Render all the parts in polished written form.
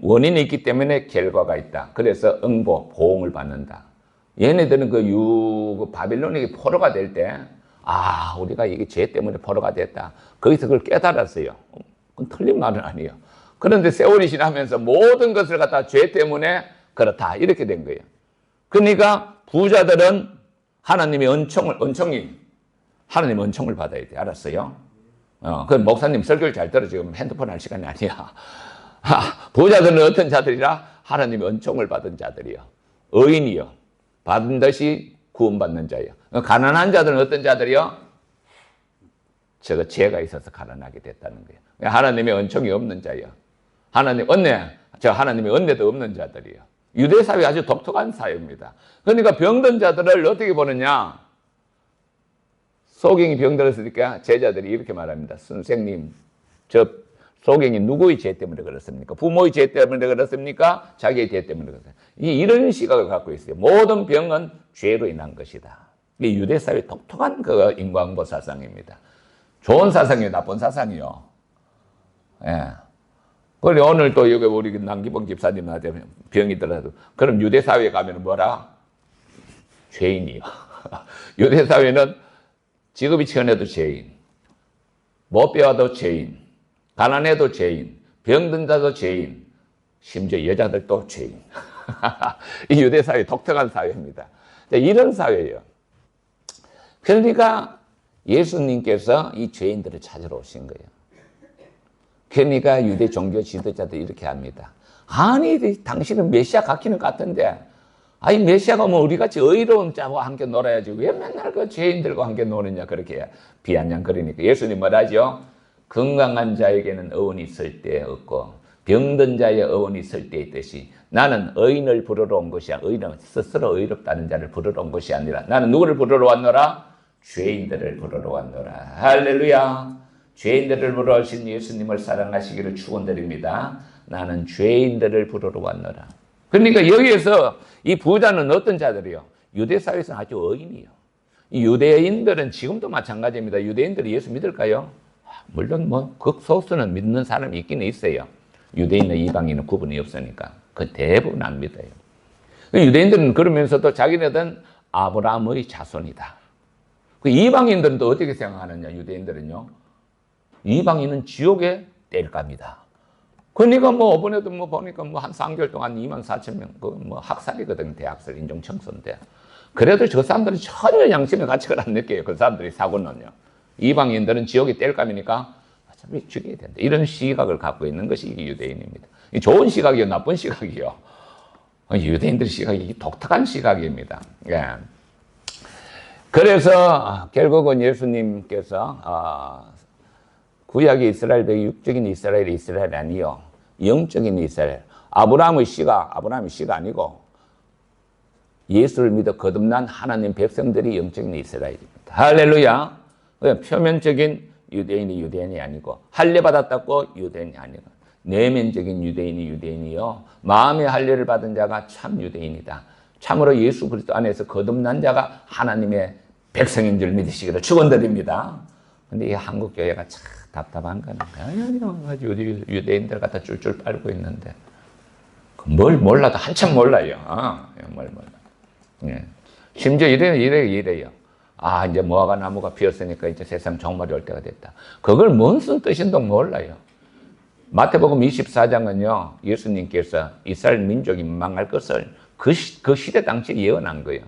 원인이 있기 때문에 결과가 있다. 그래서 응보, 보응을 받는다. 얘네들은 그 바빌론에게 포로가 될 때, 우리가 이게 죄 때문에 포로가 됐다. 거기서 그걸 깨달았어요. 그건 틀린 말은 아니에요. 그런데 세월이 지나면서 모든 것을 갖다 죄 때문에 그렇다. 이렇게 된 거예요. 그러니까 부자들은 하나님의 하나님의 은총을 받아야 돼. 알았어요? 그 목사님 설교를 잘 들어. 지금 핸드폰 할 시간이 아니야. 부자들은 어떤 자들이라? 하나님의 은총을 받은 자들이요. 의인이요. 받은 듯이 구원받는 자예요. 가난한 자들은 어떤 자들이요? 저거 죄가 있어서 가난하게 됐다는 거예요. 하나님의 은총이 없는 자예요. 하나님의 은혜도 없는 자들이에요. 유대 사회 아주 독특한 사회입니다. 그러니까 병든 자들을 어떻게 보느냐? 소경이 병들었으니까 제자들이 이렇게 말합니다. 선생님, 저 소경이 누구의 죄 때문에 그렇습니까? 부모의 죄 때문에 그렇습니까? 자기의 죄 때문에 그렇습니까? 이런 시각을 갖고 있어요. 모든 병은 죄로 인한 것이다. 이게 유대 사회 독특한 그 인과응보 사상입니다. 좋은 사상이요, 나쁜 사상이요. 예. 그래, 오늘 또 여기 우리 남기봉 집사님한테 병이 들어도, 그럼 유대 사회에 가면 뭐라? 죄인이요. 유대 사회는 직업이 천해도 죄인, 못 배워도 죄인, 가난해도 죄인, 병든 자도 죄인, 심지어 여자들도 죄인. 이 유대 사회 독특한 사회입니다. 이런 사회예요. 그러니까 예수님께서 이 죄인들을 찾으러 오신 거예요. 그러니까 유대 종교 지도자들 이렇게 합니다. 아니, 당신은 메시아 같기는 같은데, 메시아가 뭐 우리같이 의로운 자와 함께 놀아야지 왜 맨날 그 죄인들과 함께 노느냐, 그렇게 비아냥거리니까 예수님 뭐라죠? 건강한 자에게는 의원이 있을 때 없고 병든 자의 의원이 있을 때 있듯이 나는 의인을 부르러 온 것이 아니라, 의인은 스스로 의롭다는 자를 부르러 온 것이 아니라, 나는 누구를 부르러 왔노라? 죄인들을 부르러 왔노라. 할렐루야. 죄인들을 부르러 오신 예수님을 사랑하시기를 축원드립니다. 나는 죄인들을 부르러 왔노라. 그러니까 여기에서 이 부자는 어떤 자들이요? 유대 사회에서는 아주 의인이요. 이 유대인들은 지금도 마찬가지입니다. 유대인들이 예수 믿을까요? 물론 극소수는 믿는 사람이 있기는 있어요. 유대인과 이방인은 구분이 없으니까. 그 대부분 안 믿어요. 유대인들은 그러면서도 자기네들은 아브라함의 자손이다. 그 이방인들은 또 어떻게 생각하느냐, 유대인들은요? 이방인은 지옥에 때릴까입니다. 그러니까 이번에도 보니까 한 3개월 동안 24,000명, 학살이거든, 대학살, 인종청소인데. 그래도 저 사람들은 전혀 양심의 가치를 안 느껴요. 그 사람들이 사고는요. 이방인들은 지옥에 뗄감이니까 어차피 죽여야 된다. 이런 시각을 갖고 있는 것이 유대인입니다. 좋은 시각이요, 나쁜 시각이요. 유대인들 시각이 독특한 시각입니다. 예. 그래서 결국은 예수님께서 구약의 이스라엘 백이 육적인 이스라엘이 아니요, 영적인 이스라엘. 아브라함의 씨가 아니고 예수를 믿어 거듭난 하나님 백성들이 영적인 이스라엘입니다. 할렐루야. 표면적인 유대인이 아니고, 할례 받았다고 유대인이 아니고, 내면적인 유대인이요, 마음의 할례를 받은 자가 참 유대인이다. 참으로 예수 그리스도 안에서 거듭난 자가 하나님의 백성인 줄 믿으시기를 축원드립니다. 근데 이 한국 교회가 참 답답한 거는 유대인들 갖다 쫄쫄 빨고 있는데 뭘 몰라도 한참 몰라요. 뭘 몰라. 예. 심지어 이래요. 이제 무화과 나무가 피었으니까 이제 세상 종말이 올 때가 됐다. 그걸 무슨 뜻인도 몰라요. 마태복음 24장은요, 예수님께서 이스라엘 민족이 망할 것을 그 시대 당시에 예언한 거예요.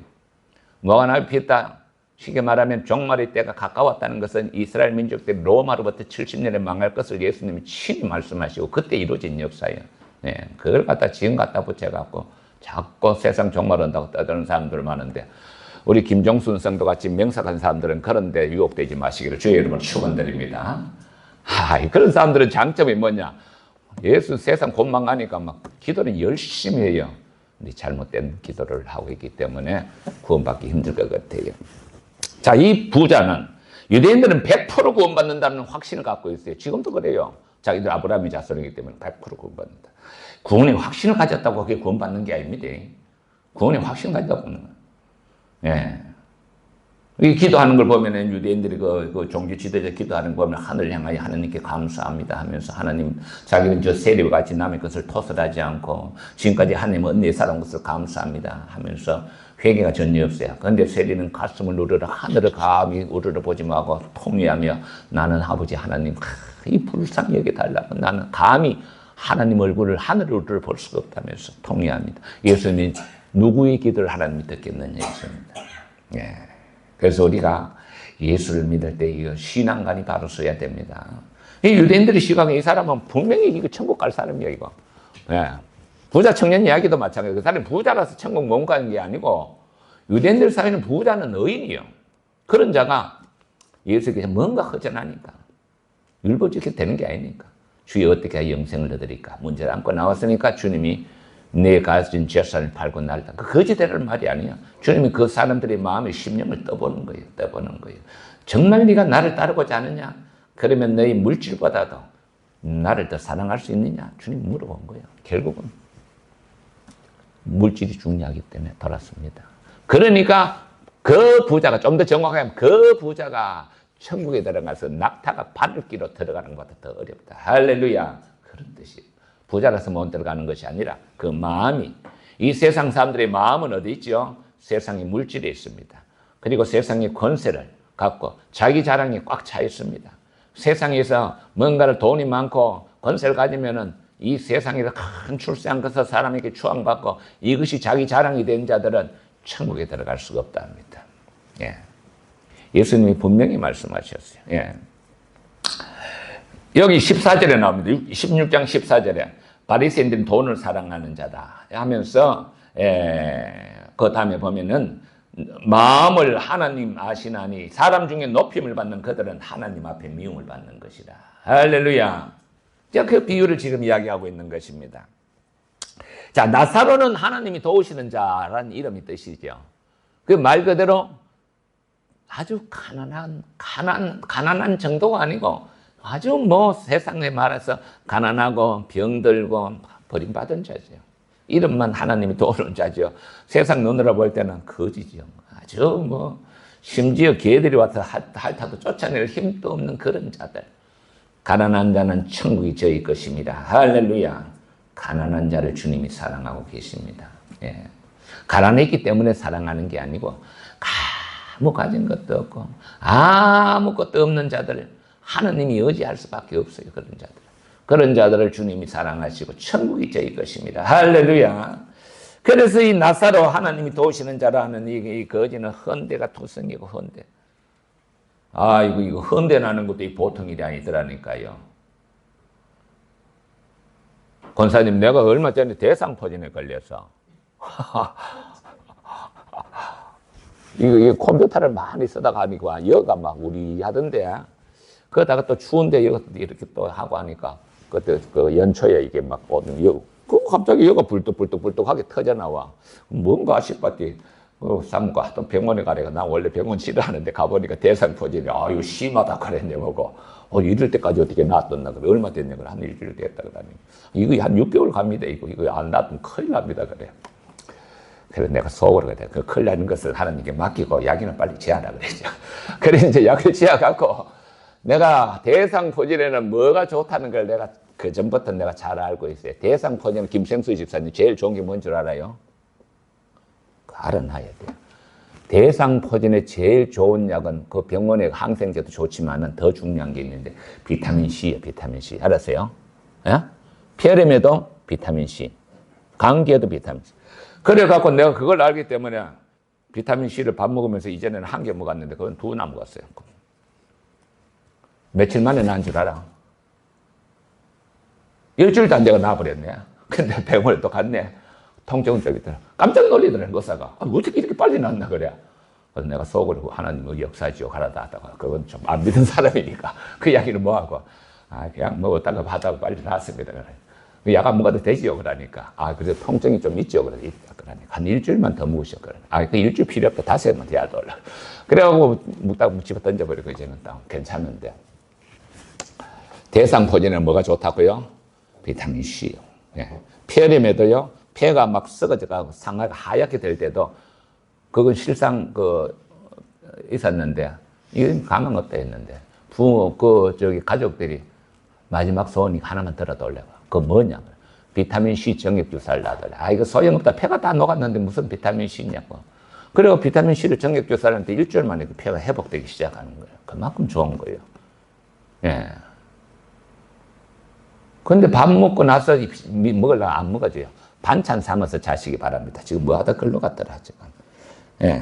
무화과 나무가 피었다. 쉽게 말하면 종말의 때가 가까웠다는 것은 이스라엘 민족들이 로마로부터 70년에 망할 것을 예수님이 친히 말씀하시고 그때 이루어진 역사예요. 예, 그걸 갖다 지금 갖다 붙여갖고 자꾸 세상 종말 온다고 떠드는 사람들 많은데, 우리 김종순 성도 같이 명석한 사람들은 그런데 유혹되지 마시기를 주의 이름으로 축원드립니다. 그런 사람들은 장점이 뭐냐? 예수 세상 곧 망하니까 막 기도를 열심히 해요. 근데 잘못된 기도를 하고 있기 때문에 구원받기 힘들 것 같아요. 자, 이 부자는, 유대인들은 100% 구원받는다는 확신을 갖고 있어요. 지금도 그래요. 자기들 아브라함의 자손이기 때문에 100% 구원받는다. 구원의 확신을 가졌다고 그게 구원받는 게 아닙니다. 구원의 확신을 가졌다고 하는 거예요. 예. 이 기도하는 걸 보면은 유대인들이 그 종교 지도자 기도하는 거 보면 하늘 향하여 하나님께 감사합니다 하면서 하나님 자기는 저 세리와 같이 남의 것을 토설하지 않고 지금까지 하나님 은혜 살아온 것을 감사합니다 하면서 회개가 전혀 없어요. 그런데 세리는 가슴을 우러러 하늘을 감히 우러러 보지 말고 통회하며 나는 아버지 하나님 이 불쌍히 여겨달라고 나는 감히 하나님 얼굴을 하늘을 우러러 볼 수가 없다면서 통회합니다. 예수님이 누구의 기도를 하나님이 듣겠느냐 했습니다. 예. 그래서 우리가 예수를 믿을 때 이 신앙관이 바로 서야 됩니다. 이 유대인들이 시각에 이 사람은 분명히 이거 천국 갈 사람이야 이거. 예. 부자 청년 이야기도 마찬가지예요. 그 사람이 부자라서 천국 못 가는 게 아니고 유대인들 사이에는 부자는 의인이요. 그런 자가 예수에게 뭔가 허전하니까 율법지게 되는 게 아니니까 주여 어떻게 하여 영생을 얻으리까 문제를 안고 나왔으니까 주님이 내 가진 재산을 팔고 날다. 그 거지되는 말이 아니야. 주님이 그 사람들의 마음의 심령을 떠보는 거예요. 떠보는 거예요. 정말 네가 나를 따르고자 하느냐? 그러면 너희 물질보다도 나를 더 사랑할 수 있느냐? 주님 물어본 거예요. 결국은 물질이 중요하기 때문에 돌았습니다. 그러니까 그 부자가 좀 더 정확하게 하면 그 부자가 천국에 들어가서 낙타가 바늘기로 들어가는 것보다 더 어렵다. 할렐루야. 그런 뜻이에요. 부자라서 못 들어가는 것이 아니라 그 마음이 이 세상 사람들의 마음은 어디 있죠? 세상의 물질에 있습니다. 그리고 세상의 권세를 갖고 자기 자랑이 꽉 차 있습니다. 세상에서 뭔가를 돈이 많고 권세를 가지면은 이 세상에서 큰 출세한 것을 사람에게 추앙받고 이것이 자기 자랑이 된 자들은 천국에 들어갈 수가 없다 합니다. 예. 예수님이 분명히 말씀하셨어요. 예. 여기 14절에 나옵니다. 16장 14절에 바리새인들은 돈을 사랑하는 자다 하면서 그 다음에 보면은 마음을 하나님 아시나니 사람 중에 높임을 받는 그들은 하나님 앞에 미움을 받는 것이다. 할렐루야. 자, 그 비유를 지금 이야기하고 있는 것입니다. 자, 나사로는 하나님이 도우시는 자라는 이름이 뜻이죠. 그 말 그대로 아주 가난한 정도가 아니고 아주 뭐 세상에 말해서 가난하고 병들고 버림받은 자죠. 이름만 하나님이 도우는 자죠. 세상 눈으로 볼 때는 거지죠. 아주 뭐 심지어 개들이 와서 핥아도 쫓아낼 힘도 없는 그런 자들. 가난한 자는 천국이 저희 것입니다. 할렐루야. 가난한 자를 주님이 사랑하고 계십니다. 예. 가난했기 때문에 사랑하는 게 아니고 아무 가진 것도 없고 아무것도 없는 자들 하느님이 의지할 수밖에 없어요. 그런 자들을 주님이 사랑하시고 천국이 저희 것입니다. 할렐루야. 그래서 이 나사로 하나님이 도우시는 자라는 이 거지는 헌대가 투성이고 헌대. 이거 헌대나는 것도 이 보통 일이 아니더라니까요. 권사님, 내가 얼마 전에 대상포진에 걸려서 이거 컴퓨터를 많이 쓰다가 하니까 여가 막 우리 하던데 그러다가 또 추운데 이렇게 또 하고 하니까 그때 그 연초에 이게 막 오는 갑자기 여가 불뚝불뚝하게 터져 나와. 뭔가 싶었지. 삼고 하여튼 병원에 가래가 나 원래 병원 싫어하는데 가보니까 대상포진이 이거 심하다 그랬네 보고 이럴 때까지 어떻게 놨었나 그래. 얼마 됐냐 그래. 한 일주일 됐다 그러니 이거 한 6개월 갑니다. 이거 안 놔두면 큰일 납니다 그래. 그래서 내가 속으로 그래. 그 큰일 나는 것을 하나님께 맡기고 약이는 빨리 지하라 그랬죠. 그래서 이제 약을 지어갖고 내가 대상포진에는 뭐가 좋다는 걸 내가 그 전부터 내가 잘 알고 있어요. 대상포진은 김생수 집사님 제일 좋은 게 뭔 줄 알아요? 알아놔야 돼요. 대상포진에 제일 좋은 약은 그 병원의 항생제도 좋지만은 더 중요한 게 있는데 비타민C예요. 비타민C. 알았어요? 예? 폐렴에도 비타민C. 감기에도 비타민C. 그래갖고 내가 그걸 알기 때문에 비타민C를 밥 먹으면서 이전에는 한 개 먹었는데 그건 2나 먹었어요. 며칠 만에 난 줄 알아? 일주일도 안 되고 나버렸네. 근데 병원에 또 갔네. 통증은 저기더라. 깜짝 놀리더라, 의사가. 어떻게 이렇게 빨리 낫나, 그래. 그래서 내가 속으로 하나님의 역사지요, 가라다 하다가. 그건 좀 안 믿는 사람이니까. 그 이야기를 뭐하고. 그냥 먹었다가 하다가 빨리 낫습니다. 그래. 약 안 먹어도 되지요, 그러니까. 그래서 통증이 좀 있죠, 그러니까. 한 일주일만 더 먹으셔, 그래. 그 일주일 필요 없다. 5일만 돼야 돌라. 그래가지고 묵다가 집어 던져버리고 이제는 또 괜찮은데. 대상포진에는 뭐가 좋다고요? 비타민C요. 예. 폐렴에도요, 폐가 막 썩어져가고 상하가 하얗게 될 때도 그건 실상 있었는데, 이건 가망 없다 했는데, 가족들이 마지막 소원이 하나만 들어달라고. 그거 뭐냐고. 비타민C 정액주사를 놔달래. 이거 소용없다. 폐가 다 녹았는데 무슨 비타민C냐고. 그리고 비타민C를 정액주사를 하는데 일주일 만에 그 폐가 회복되기 시작하는 거예요. 그만큼 좋은 거예요. 예. 근데 밥 먹고 나서 먹으려고 안 먹어줘요. 반찬 삼아서 자시기 바랍니다. 지금 뭐 하다 글로 갔더라, 지금. 예.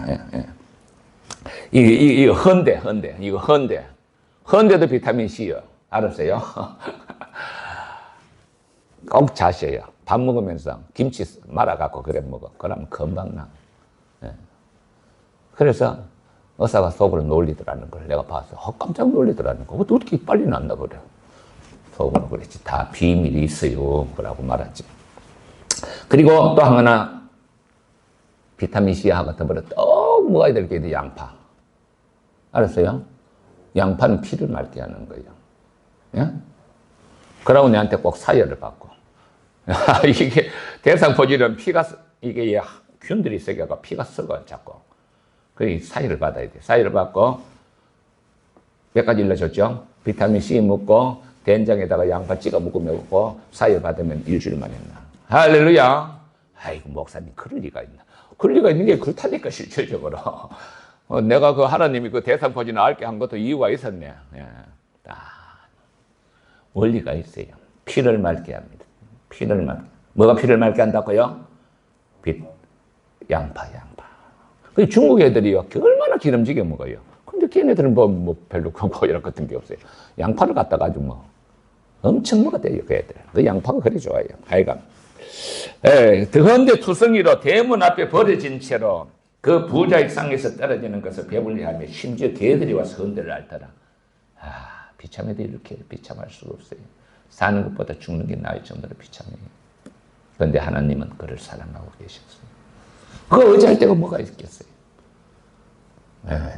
이거 헌데. 이거 헌데. 헌데도 비타민C요. 알았어요? 꼭 자셔요. 밥 먹으면서 김치 말아갖고 그래 먹어. 그러면 금방 나. 예. 그래서 의사가 속으로 놀리더라는 걸 내가 봐서 깜짝 놀리더라는 거. 어떻게 빨리 난다 그래. 속으로 그랬지. 다 비밀이 있어요. 그러고 말았지. 그리고 또 하나 비타민C하고 더불어 또 먹어야 될 게 있는데 양파. 알았어요? 양파는 피를 맑게 하는 거예요. 예? 그러고 내한테 꼭 사열을 받고. 이게 대상포진은 이게 균들이 있어가 피가 썩어 자꾸. 그래 사열을 받아야 돼. 사열을 받고 몇 가지 일러줬죠. 비타민C 먹고 된장에다가 양파 찍어 먹고 사열 받으면 일주일 만에 나. 할렐루야. 아이고 목사님 그럴 리가 있나. 그럴 리가 있는 게 그렇다니까 실질적으로. 내가 그 하나님이 그 대상포진을 앓게 한 것도 이유가 있었네. 예. 원리가 있어요. 피를 맑게 합니다. 피를 맑게. 뭐가 피를 맑게 한다고요? 양파. 그 중국 애들이요. 얼마나 기름지게 먹어요. 근데 걔네들은 뭐 별로 이런 같은 게 없어요. 양파를 갖다가 아주 엄청 먹었대요. 그 애들. 그 양파가 그리 좋아요. 하여간. 더한데 투성이로 대문 앞에 버려진 채로 그 부자의 상에서 떨어지는 것을 배불리하며 심지어 개들이 와서 흔들을 앓더라. 비참해도 이렇게 비참할 수가 없어요. 사는 것보다 죽는 게 나을 정도로 비참해요. 그런데 하나님은 그를 사랑하고 계셨어요. 그거 의지할 데가 뭐가 있겠어요.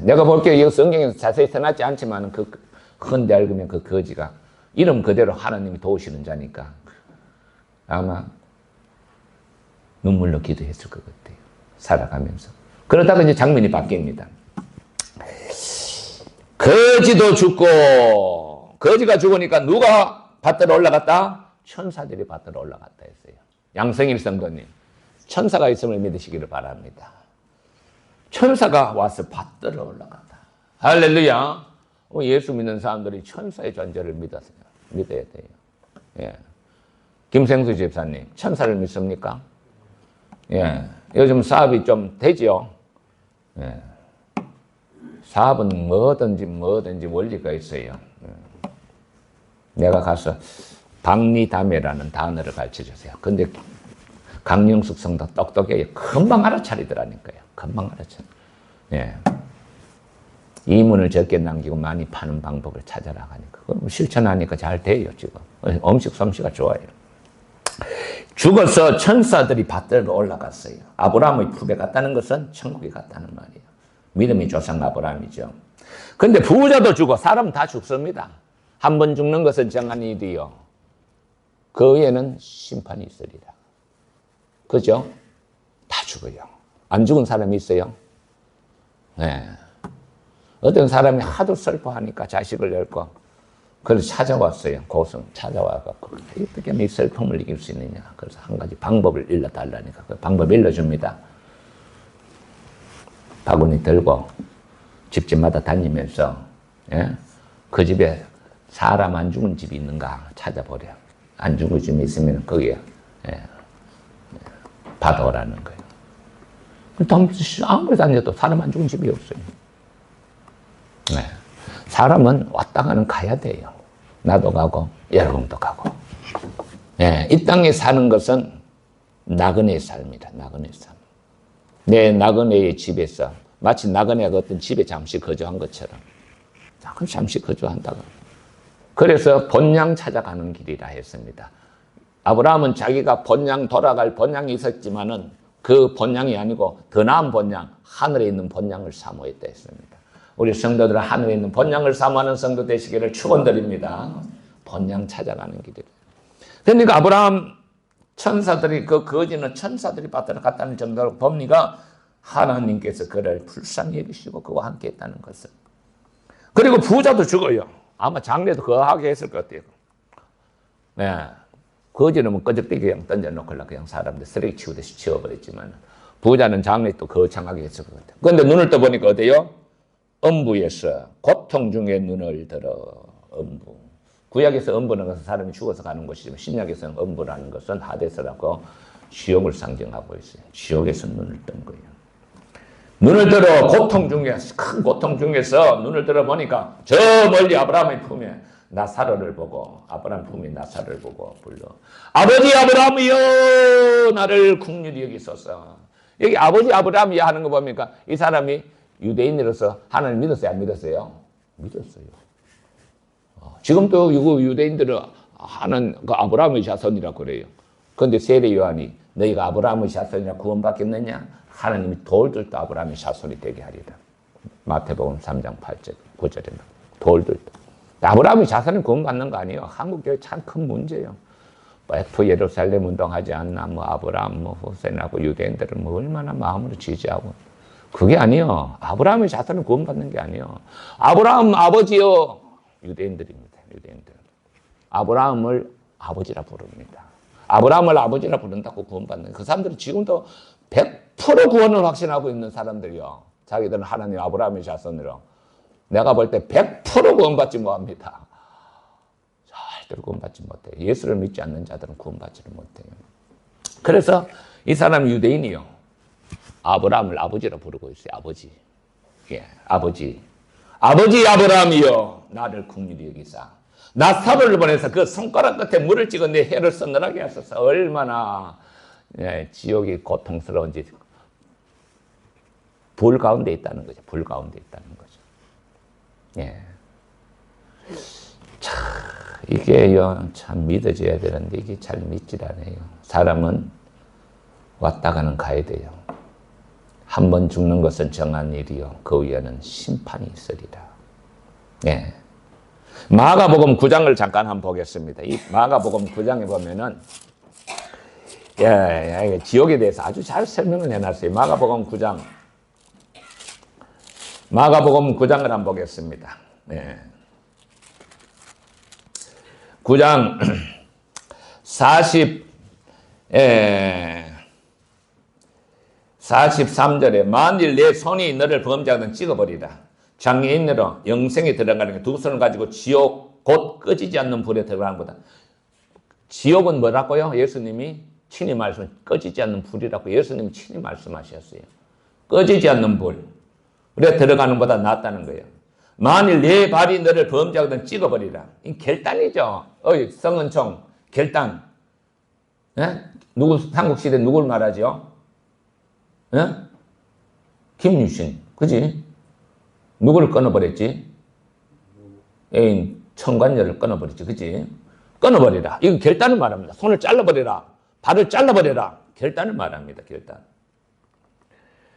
내가 볼게요. 이거 성경에서 자세히 써놨지 않지만 헌데 앓으면 그 거지가 이름 그대로 하나님이 도우시는 자니까 아마 눈물로 기도했을 것 같아요. 살아가면서. 그러다가 이제 장면이 바뀝니다. 거지도 죽고, 거지가 죽으니까 누가 밭으로 올라갔다? 천사들이 밭으로 올라갔다 했어요. 양성일 성도님, 천사가 있음을 믿으시기를 바랍니다. 천사가 와서 밭으로 올라갔다. 할렐루야. 예수 믿는 사람들이 천사의 존재를 믿어야 돼요. 예. 김생수 집사님, 천사를 믿습니까? 예. 요즘 사업이 좀 되죠? 예. 사업은 뭐든지 원리가 있어요. 내가 가서 박리담회라는 단어를 가르쳐 주세요. 근데 강영숙 성도 똑똑해요. 금방 알아차리더라니까요. 금방 알아차려. 예. 이문을 적게 남기고 많이 파는 방법을 찾아라 하니까. 그럼 실천하니까 잘 돼요, 지금. 음식 솜씨가 좋아요. 죽어서 천사들이 밭으로 올라갔어요. 아브라함의 품에 갔다는 것은 천국에 갔다는 말이에요. 믿음의 조상 아브라함이죠. 근데 부자도 죽어. 사람 다 죽습니다. 한 번 죽는 것은 정한 일이요. 그 후에는 심판이 있으리라. 그죠? 다 죽어요. 안 죽은 사람이 있어요? 네. 어떤 사람이 하도 슬퍼하니까 자식을 잃고 그래서 찾아왔어요. 고성 찾아와갖고 어떻게 하면 이 슬픔을 이길 수 있느냐. 그래서 한 가지 방법을 일러달라니까 그 방법 일러줍니다. 바구니 들고 집집마다 다니면서 그 집에 사람 안 죽은 집이 있는가 찾아보려. 안 죽은 집이 있으면 거기에 받아오라는 거예요. 아무리 다녀도 사람 안 죽은 집이 없어요. 네. 사람은 왔다 가는 가야 돼요. 나도 가고 여러분도 가고. 네. 이 땅에 사는 것은 나그네의 삶이다. 나그네의 삶. 내 나그네의 집에서 마치 나그네가 어떤 집에 잠시 거주한 것처럼 잠시 거주한다고. 그래서 본향 찾아가는 길이라 했습니다. 아브라함은 자기가 돌아갈 본향이 있었지만은 그 본향이 아니고 더 나은 본향, 하늘에 있는 본향을 사모했다 했습니다. 우리 성도들은 하늘에 있는 본향을 사모하는 성도 되시기를 축원드립니다. 본향 찾아가는 길이다. 그러니까 아브라함 천사들이 그 거지는 천사들이 밭으로 갔다는 정도로 봅니까? 하나님께서 그를 불쌍히 여기시고 그와 함께 했다는 것을. 그리고 부자도 죽어요. 아마 장례도 거하게 했을 것 같아요. 네. 거지는 꺼적대기 그냥 던져놓고 그냥 사람들 쓰레기 치우듯이 치워버렸지만 부자는 장래 또 거창하게 했을 것 같아요. 그런데 눈을 떠보니까 어때요? 음부에서 고통 중에 눈을 들어. 음부. 구약에서 음부는 것은 사람이 죽어서 가는 곳이지만 신약에서는 음부라는 것은 하데스라고 지옥을 상징하고 있어요. 지옥에서 눈을 뜬 거예요. 눈을 들어 고통 중에 큰 고통 중에서 눈을 들어 보니까 저 멀리 아브라함의 품에 나사로를 보고 아브라함 품에 나사로를 보고 불러 아버지 아브라함이여 나를 긍휼히 여기소서. 여기 아버지 아브라함이야 하는 거 보니까 이 사람이 유대인으로서 하나님 믿었어요? 안 믿었어요? 믿었어요. 지금도 유대인들은 하는 그 아브라함의 자손이라고 그래요. 그런데 세례 요한이 너희가 아브라함의 자손이라 구원받겠느냐? 하나님이 돌들도 아브라함의 자손이 되게 하리라. 마태복음 3장 8절 9절에 돌들도. 아브라함의 자손을 구원받는 거 아니에요. 한국 교회 참 큰 문제예요. 백투 예루살렘 운동하지 않나 뭐 아브라함 뭐 후세나고 유대인들은 뭐 얼마나 마음으로 지지하고 그게 아니에요. 아브라함의 자손을 구원받는 게 아니에요. 아브라함 아버지요. 유대인들입니다. 유대인들. 아브라함을 아버지라 부릅니다. 아브라함을 아버지라 부른다고 구원받는 그 사람들은 지금도 100% 구원을 확신하고 있는 사람들이요. 자기들은 하나님 아브라함의 자손으로. 내가 볼 때 100% 구원받지 못합니다. 절대로 구원받지 못해요. 예수를 믿지 않는 자들은 구원받지를 못해요. 그래서 이 사람 유대인이요. 아브라함을 아버지로 부르고 있어요. 아버지. 예, 아버지. 아버지 아브라함이요. 나를 긍휼히 여기사. 나사로를 보내서 그 손가락 끝에 물을 찍어 내 혀를 서늘하게 하소서. 얼마나 지옥이 고통스러운지 불 가운데 있다는 거죠. 불 가운데 있다는 거죠. 예. 참, 이게요, 참 믿어져야 되는데 이게 잘 믿질 않아요. 사람은 왔다 가는 가야 돼요. 한 번 죽는 것은 정한 일이요. 그 위에는 심판이 있으리라. 예. 마가복음 9장을 잠깐 한번 보겠습니다. 이 마가복음 9장에 보면은 예, 지옥에 대해서 아주 잘 설명을 해놨어요. 마가복음 9장. 마가복음 9장을 한번 보겠습니다. 예. 9장 43절에 만일 내 손이 너를 범죄하든 찍어버리라. 장애인으로 영생에 들어가는 게 두 손을 가지고 지옥 곧 꺼지지 않는 불에 들어가는 거다. 지옥은 뭐라고요? 예수님이 친히 말씀, 꺼지지 않는 불이라고 예수님이 친히 말씀하셨어요. 꺼지지 않는 불. 그래 들어가는 것보다 낫다는 거예요. 만일 내 발이 너를 범죄하거든 찍어버리라. 이 결단이죠. 성은총, 결단. 예? 삼국시대 누굴 말하죠? 예? 김유신. 그지? 누구를 끊어버렸지? 애인 청관녀를 끊어버렸지. 그지? 끊어버리라. 이거 결단을 말합니다. 손을 잘라버리라. 발을 잘라버리라. 결단을 말합니다. 결단.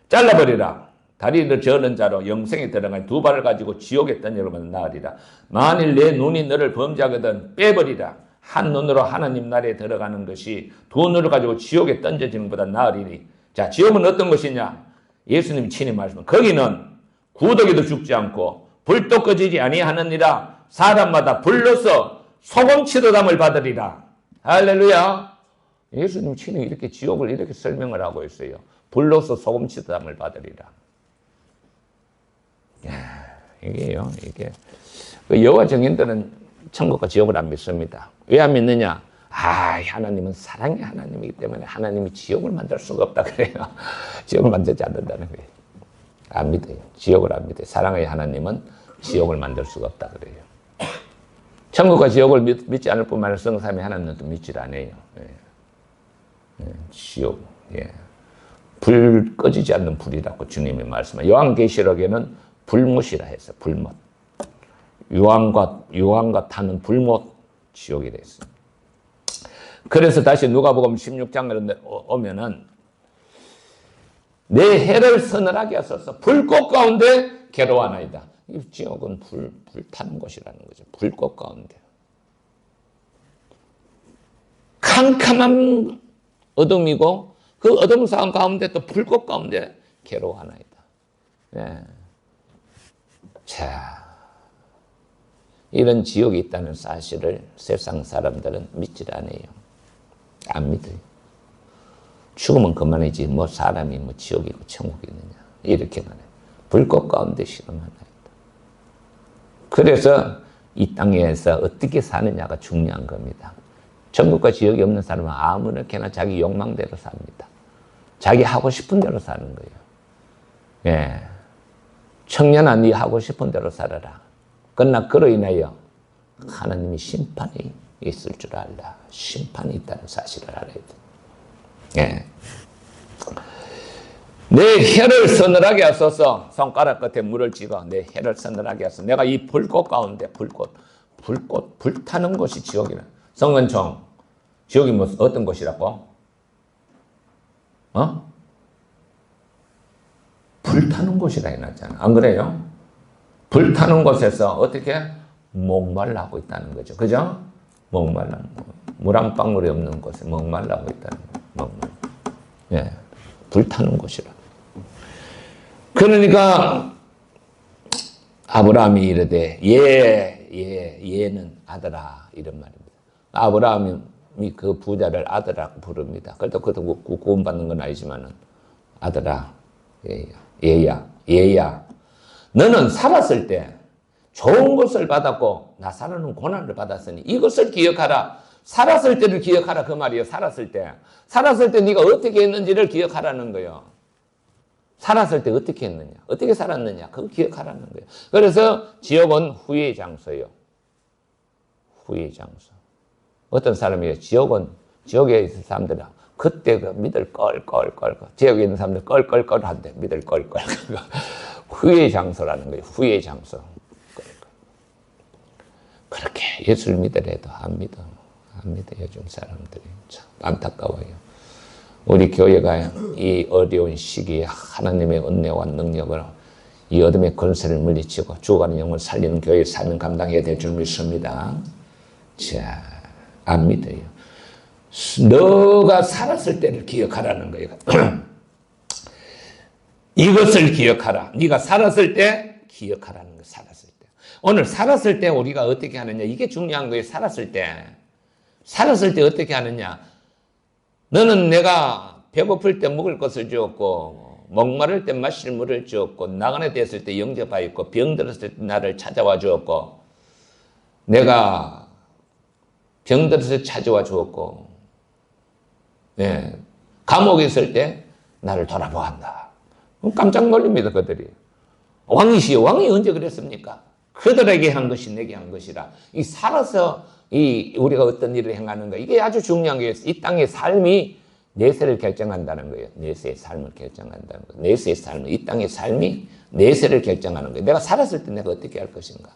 잘라버리라. 다리를 저는 자로 영생에 들어간 두 발을 가지고 지옥에 던져버리면 나으리라. 만일 내 눈이 너를 범죄하거든 빼버리라. 한 눈으로 하나님 나라에 들어가는 것이 두 눈을 가지고 지옥에 던져지는 것보다 나으리니. 자, 지옥은 어떤 것이냐? 예수님이 친히 말씀하신 거기는 구더기도 죽지 않고 불도 꺼지지 아니하느니라. 사람마다 불로서 소금치도담을 받으리라. 할렐루야. 예수님 친히 이렇게 지옥을 이렇게 설명을 하고 있어요. 불로서 소금치도담을 받으리라. 이게요, 이게. 여호와 증인들은 천국과 지옥을 안 믿습니다. 왜 안 믿느냐? 하나님은 사랑의 하나님이기 때문에 하나님이 지옥을 만들 수가 없다 그래요. 지옥을 만들지 않는다는 거예요. 안 믿어요. 지옥을 안 믿어요. 사랑의 하나님은 지옥을 만들 수가 없다 그래요. 천국과 지옥을 믿지 않을 뿐만 아니라 성삼위 하나님도 믿질 않아요. 지옥, 불 꺼지지 않는 불이라고 주님이 말씀하세요. 요한계시록에는 불못이라 해서 불못. 유황과 타는 불못 지옥이 됐습니다. 그래서 다시 누가복음 16장으로 오면은 내 해를 서늘하게 하소서 불꽃 가운데 괴로워하나이다. 이 지옥은 불타는 곳이라는 거죠. 불꽃 가운데. 캄캄한 어둠이고 그 어둠 상황 가운데 또 불꽃 가운데 괴로워하나이다. 예. 자, 이런 지옥이 있다는 사실을 세상 사람들은 믿질 않아요. 안 믿어요. 죽으면 그만이지 뭐 사람이 뭐 지옥이고 천국이 있느냐 이렇게 말해요. 불꽃 가운데 실험하나이다. 그래서 이 땅에서 어떻게 사느냐가 중요한 겁니다. 천국과 지옥이 없는 사람은 아무렇게나 자기 욕망대로 삽니다. 자기 하고 싶은 대로 사는 거예요. 예. 청년아, 네 하고 싶은 대로 살아라. 그러나 그로 인하여 하나님이 심판이 있을 줄 알라. 심판이 있다는 사실을 알아야 돼. 예. 내 혀를 서늘하게 하소서. 손가락 끝에 물을 찍어 내 혀를 서늘하게 하소서. 내가 이 불꽃 가운데 불타는 곳이 지옥이라. 성은총, 지옥이 뭐 어떤 곳이라고? 불타는 곳이라 해놨잖아. 안 그래요? 불타는 곳에서 어떻게? 목말라하고 있다는 거죠. 그죠? 목말라. 물 한 방울이 없는 곳에 목말라하고 있다는 거예요. 목말라. 예. 불타는 곳이라. 그러니까 아브라함이 이르되 얘는 아들아 이런 말입니다. 아브라함이 그 부자를 아들이라고 부릅니다. 그래도 그것도 구원받는 건 아니지만은 아들아 얘야 너는 살았을 때 좋은 것을 받았고 나사로는 고난을 받았으니 이것을 기억하라. 살았을 때를 기억하라 그 말이에요. 살았을 때 네가 어떻게 했는지를 기억하라는 거예요. 살았을 때 어떻게 했느냐, 어떻게 살았느냐, 그거 기억하라는 거예요. 그래서 지옥은 후회의 장소예요. 후회의 장소. 어떤 사람이에요. 지옥에 있는 사람들은 그때 그 믿을 껄껄껄, 지옥에 있는 사람들 껄껄껄 한대. 믿을 껄껄. 후회의 장소라는 거예요. 후회의 장소. 그렇게 예수를 믿으래도 안 믿어. 요즘 사람들이. 참 안타까워요. 우리 교회가 이 어려운 시기에 하나님의 은혜와 능력으로 이 어둠의 권세를 물리치고 죽어가는 영혼을 살리는 교회의 사명 감당해야 될 줄 믿습니다. 자, 안 믿어요. 너가 살았을 때를 기억하라는 거예요. 이것을 기억하라. 네가 살았을 때 기억하라는 거예요. 살았을 때. 오늘 살았을 때 우리가 어떻게 하느냐. 이게 중요한 거예요. 살았을 때 어떻게 하느냐. 너는 내가 배고플 때 먹을 것을 주었고 목마를 때 마실 물을 주었고 나그네 됐을 때 영접하였고 병들었을 때 나를 찾아와 주었고 내가 병들었을 때 찾아와 주었고 감옥에 있을 때 나를 돌아보았다. 깜짝 놀랍니다. 그들이. 왕이시여. 왕이 언제 그랬습니까? 그들에게 한 것이 내게 한 것이라. 이 살아서 우리가 어떤 일을 행하는가. 이게 아주 중요한 거예요. 이 땅의 삶이 내세를 결정한다는 거예요. 내세의 삶을 결정한다는 거예요. 내세의 삶, 이 땅의 삶이 내세를 결정하는 거예요. 내가 살았을 때 내가 어떻게 할 것인가.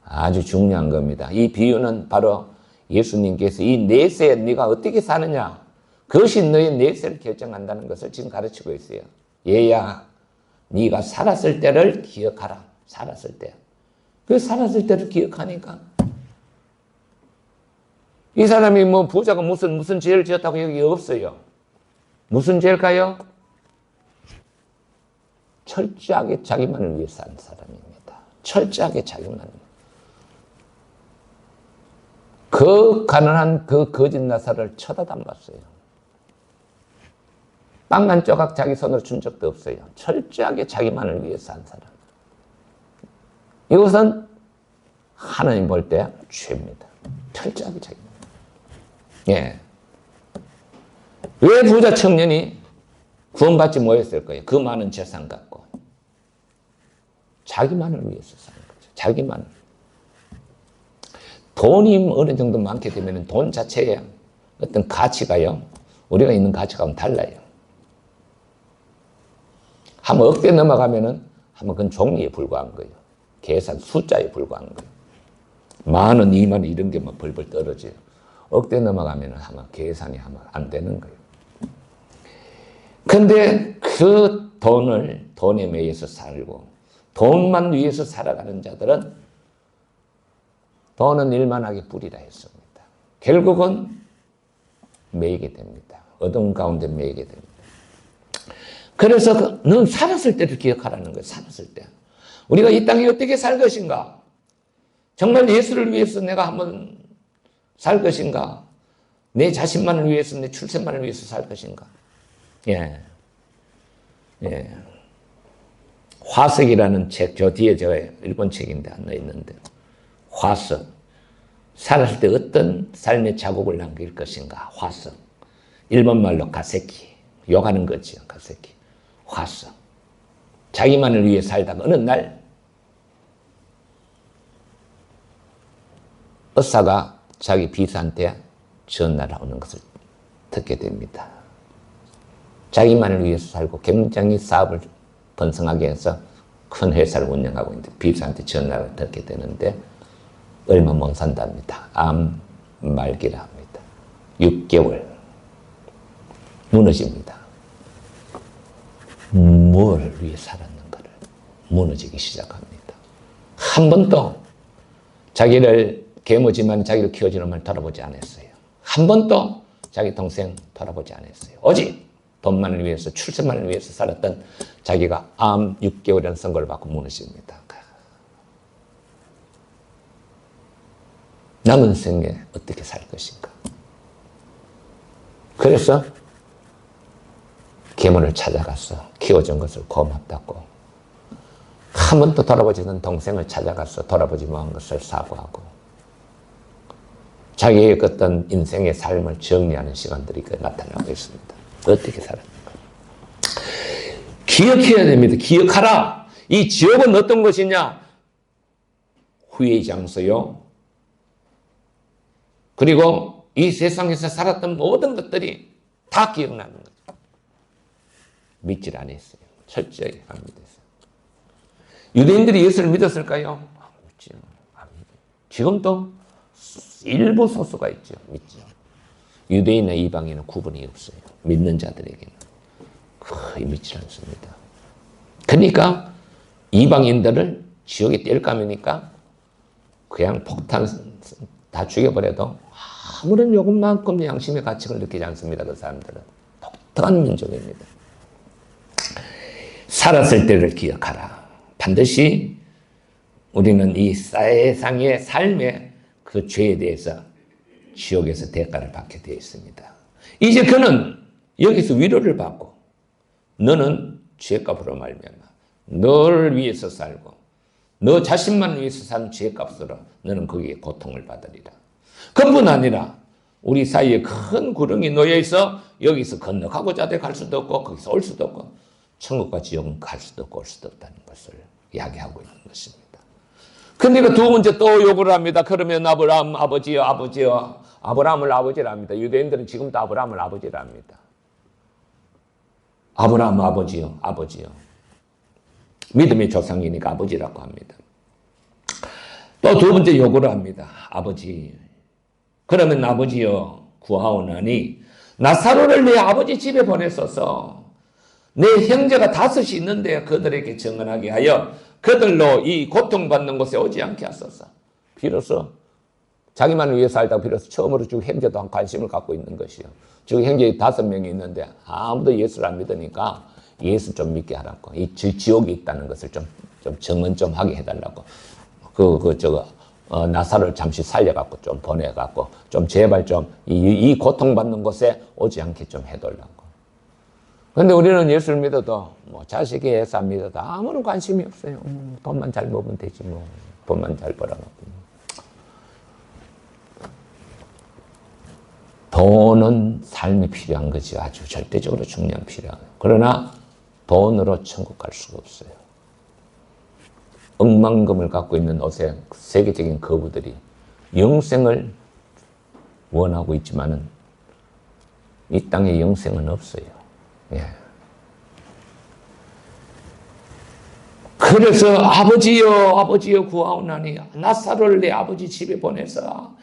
아주 중요한 겁니다. 이 비유는 바로 예수님께서 이 내세에 네가 어떻게 사느냐. 그것이 너의 내세를 결정한다는 것을 지금 가르치고 있어요. 얘야, 네가 살았을 때를 기억하라. 살았을 때. 그 살았을 때를 기억하니까 이 사람이 뭐 부자가 무슨 죄를 지었다고 여기 없어요. 무슨 죄일까요? 철저하게 자기만을 위해 산 사람입니다. 철저하게 자기만을. 그 가난한 그 거짓 나사를 쳐다도 안 봤어요. 빵 한 조각 자기 손으로 준 적도 없어요. 철저하게 자기만을 위해 산 사람. 이것은 하나님 볼 때 죄입니다. 철저하게 자기만. 예. 왜 부자 청년이 구원받지 못했을 거예요? 그 많은 재산 갖고. 자기만을 위해서 사는 거죠. 자기만을. 돈이 어느 정도 많게 되면 돈 자체의 어떤 가치가요. 우리가 있는 가치가는 달라요. 한번 억대 넘어가면은 한번 그건 종이에 불과한 거예요. 계산 숫자에 불과한 거예요. 10,000원, 20,000원 이런 게 막 벌벌 떨어져요. 억대 넘어가면은 아마 계산이 아마 안 되는 거예요. 근데 그 돈에 매여서 살고 돈만 위해서 살아가는 자들은 돈은 일만하게 뿌리라 했습니다. 결국은 매이게 됩니다. 어둠 가운데 매이게 됩니다. 그래서 넌 살았을 때를 기억하라는 거예요. 살았을 때. 우리가 이 땅에 어떻게 살 것인가? 정말 예수를 위해서 내가 한번 살 것인가? 내 자신만을 위해서, 내 출세만을 위해서 살 것인가? 예. 예. 화석이라는 책, 저 뒤에 저 일본 책인데 하나 있는데, 화석. 살았을 때 어떤 삶의 자국을 남길 것인가? 화석. 일본 말로 가세키. 욕하는 거죠. 가세키. 화석. 자기만을 위해 살다가 어느 날 의사가 자기 비서한테 전화를 오는 것을 듣게 됩니다. 자기만을 위해서 살고 굉장히 사업을 번성하게 해서 큰 회사를 운영하고 있는데 비서한테 전화를 듣게 되는데 얼마 못 산답니다. 암 말기라 합니다. 6개월 무너집니다. 뭘 위해 살았는가를 무너지기 시작합니다. 한 번도 자기를 계모지만 자기를 키워주는 말 돌아보지 않았어요. 한 번도 자기 동생 돌아보지 않았어요. 오직 돈만을 위해서 출세만을 위해서 살았던 자기가 암 6개월이라는 선고를 받고 무너집니다. 남은 생에 어떻게 살 것인가? 그래서 계모를 찾아가서 키워준 것을 고맙다고 한 번도 돌아보지 않은 동생을 찾아가서 돌아보지 못한 것을 사과하고 자기의 어떤 인생의 삶을 정리하는 시간들이 나타나고 있습니다. 어떻게 살았는가? 기억해야 됩니다. 기억하라. 이 지옥은 어떤 것이냐? 후회의 장소요. 그리고 이 세상에서 살았던 모든 것들이 다 기억나는 거죠. 믿질 않았어요. 철저히 안 믿었어요. 유대인들이 예수를 믿었을까요? 안 믿죠. 안 믿어요. 지금도 일부 소수가 있죠. 믿죠. 유대인과 이방인은 구분이 없어요. 믿는 자들에게는 거의 믿지 않습니다. 그러니까 이방인들을 지옥에 뗄 감이니까 그냥 폭탄 다 죽여버려도 아무런 요것만큼 양심의 가치를 느끼지 않습니다. 그 사람들은 독특한 민족입니다. 살았을 때를 기억하라. 반드시 우리는 이 세상의 삶의 그 죄에 대해서 지옥에서 대가를 받게 되어 있습니다. 이제 그는 여기서 위로를 받고 너는 죄값으로 말미암아 너를 위해서 살고 너 자신만을 위해서 산 죄값으로 너는 거기에 고통을 받으리라. 그뿐 아니라 우리 사이에 큰 구렁이 놓여있어 여기서 건너가고자 갈 수도 없고 거기서 올 수도 없고 천국과 지옥은 갈 수도 없고 올 수도 없다는 것을 이야기하고 있는 것입니다. 근데 그 두 번째 또 욕을 합니다. 그러면 아브라함 아버지요 아버지요. 아브라함을 아버지라 합니다. 유대인들은 지금도 아브라함을 아버지라 합니다. 아브라함 아버지요 아버지요. 믿음의 조상이니까 아버지라고 합니다. 또 두 번째 욕을 합니다. 아버지. 그러면 아버지여 구하오나니 나사로를 내 아버지 집에 보내소서. 내 형제가 5이 있는데 그들에게 정언하게 하여 그들로 이 고통받는 곳에 오지 않게 하소서. 비로소 자기만을 위해 살다가 비로소 처음으로 쭉 형제도 관심을 갖고 있는 것이요. 즉 형제 5명이 있는데 아무도 예수를 안 믿으니까 예수 좀 믿게 하라고. 이 지옥이 있다는 것을 좀 정언 좀 하게 해달라고. 나사로를 잠시 살려갖고 좀 보내갖고 좀 제발 좀 이 고통받는 곳에 오지 않게 좀 해달라고. 근데 우리는 예수를 믿어도 뭐 자식이 예수 안 믿어도 아무런 관심이 없어요. 돈만 잘 먹으면 되지 뭐. 돈만 잘 벌어갖고. 돈은 삶이 필요한 거지. 아주 절대적으로 중요한 필요한. 그러나 돈으로 천국 갈 수가 없어요. 억만금을 갖고 있는 옷에 세계적인 거부들이 영생을 원하고 있지만은 이 땅에 영생은 없어요. 예. 그래서 아버지여 구하오나니 나사로를 내 아버지 집에 보내서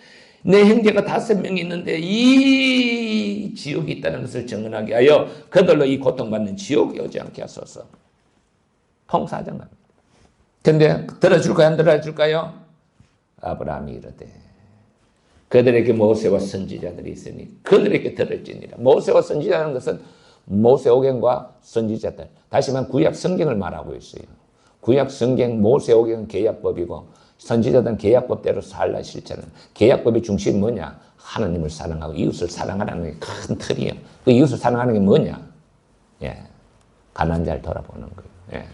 내 형제가 5명이 있는데 이 지옥이 있다는 것을 정언하게 하여 그들로 이 고통받는 지옥에 오지 않게 하소서. 통사정합니다. 근데 들어줄까요? 안 들어줄까요? 아브라함이 이르되 그들에게 모세와 선지자들이 있으니 그들에게 들을지니라. 모세와 선지자라는 것은 모세오경과 선지자들. 다시 말하면 구약 성경을 말하고 있어요. 구약 성경, 모세오경은 계약법이고 선지자들은 계약법대로 살라 실천은. 계약법의 중심이 뭐냐? 하나님을 사랑하고 이웃을 사랑하라는 게 큰 틀이에요. 그 이웃을 사랑하는 게 뭐냐? 예, 가난한 자를 돌아보는 거예요. 예.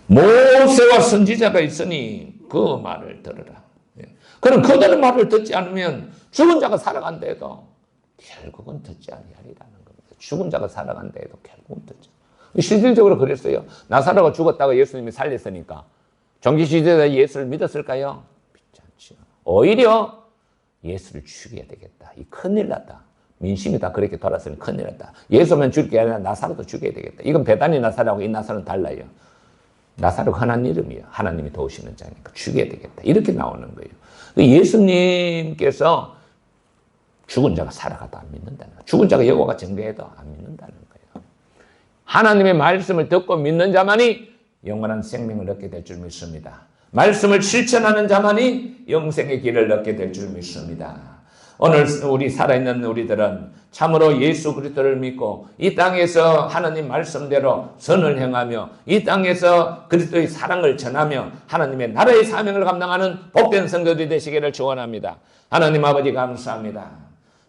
모세와 선지자가 있으니 그 말을 들으라. 예. 그럼 그들의 말을 듣지 않으면 죽은 자가 살아간다 해도 결국은 듣지 아니하리라는 겁니다. 죽은 자가 살아간다 해도 결국은 듣지. 실질적으로 그랬어요. 나사로가 죽었다가 예수님이 살렸으니까 종기시대에 예수를 믿었을까요? 믿지 않죠. 오히려 예수를 죽여야 되겠다. 이 큰일 났다. 민심이 다 그렇게 돌았으니 큰일 났다. 예수만 죽일 게 아니라 나사로도 죽여야 되겠다. 이건 베다니 나사로하고 이 나사로는 달라요. 나사로가 흔한 이름이에요. 하나님이 도우시는 자니까 죽여야 되겠다. 이렇게 나오는 거예요. 예수님께서 죽은 자가 살아가도 안 믿는다는 거예요. 죽은 자가 여호와가 정죄해도 안 믿는다는 거예요. 하나님의 말씀을 듣고 믿는 자만이 영원한 생명을 얻게 될 줄 믿습니다. 말씀을 실천하는 자만이 영생의 길을 얻게 될 줄 믿습니다. 오늘 우리 살아있는 우리들은 참으로 예수 그리스도를 믿고 이 땅에서 하나님 말씀대로 선을 행하며 이 땅에서 그리스도의 사랑을 전하며 하나님의 나라의 사명을 감당하는 복된 성도들이 되시기를 축원합니다. 하나님 아버지 감사합니다.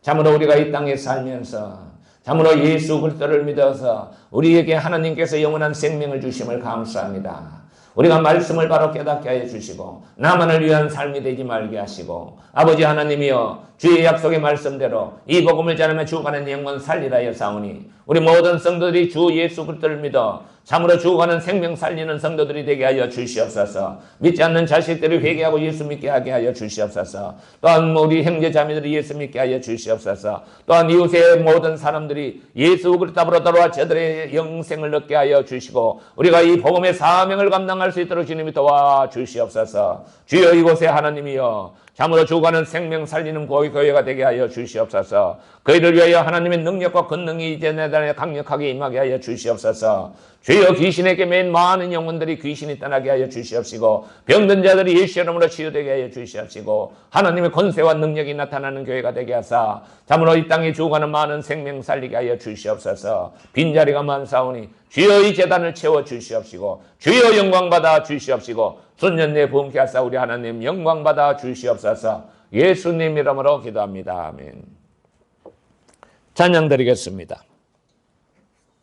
참으로 우리가 이 땅에 살면서 참으로 예수 그리스도를 믿어서 우리에게 하나님께서 영원한 생명을 주심을 감사합니다. 우리가 말씀을 바로 깨닫게 하여 주시고 나만을 위한 삶이 되지 말게 하시고 아버지 하나님이여 주의 약속의 말씀대로 이 복음을 전하며 죽어가는 영혼 살리라 하여 사오니 우리 모든 성도들이 주 예수 그리스도를 믿어 참으로 죽어가는 생명 살리는 성도들이 되게 하여 주시옵소서. 믿지 않는 자식들이 회개하고 예수 믿게 하게 하여 주시옵소서. 또한 우리 형제 자매들이 예수 믿게 하여 주시옵소서. 또한 이웃의 모든 사람들이 예수 그리스도로 돌아와 저들의 영생을 얻게 하여 주시고 우리가 이 복음의 사명을 감당할 수 있도록 주님이 도와 주시옵소서. 주여 이곳에 하나님이여 참으로 죽어가는 생명 살리는 교회가 되게 하여 주시옵소서. 그이를 위하여 하나님의 능력과 권능이 이제 내단에 강력하게 임하게 하여 주시옵소서. 주여 귀신에게 맨 많은 영혼들이 귀신이 떠나게 하여 주시옵시고 병든 자들이 예수 이름으로 치유되게 하여 주시옵시고 하나님의 권세와 능력이 나타나는 교회가 되게 하사 참으로 이 땅에 죽어가는 많은 생명 살리게 하여 주시옵소서. 빈자리가 많사오니 주여 이 재단을 채워 주시옵시고 주여 영광 받아 주시옵시고 순전내 부흥케 하사 우리 하나님 영광 받아 주시옵소서. 예수님 이름으로 기도합니다. 아멘. 찬양 드리겠습니다.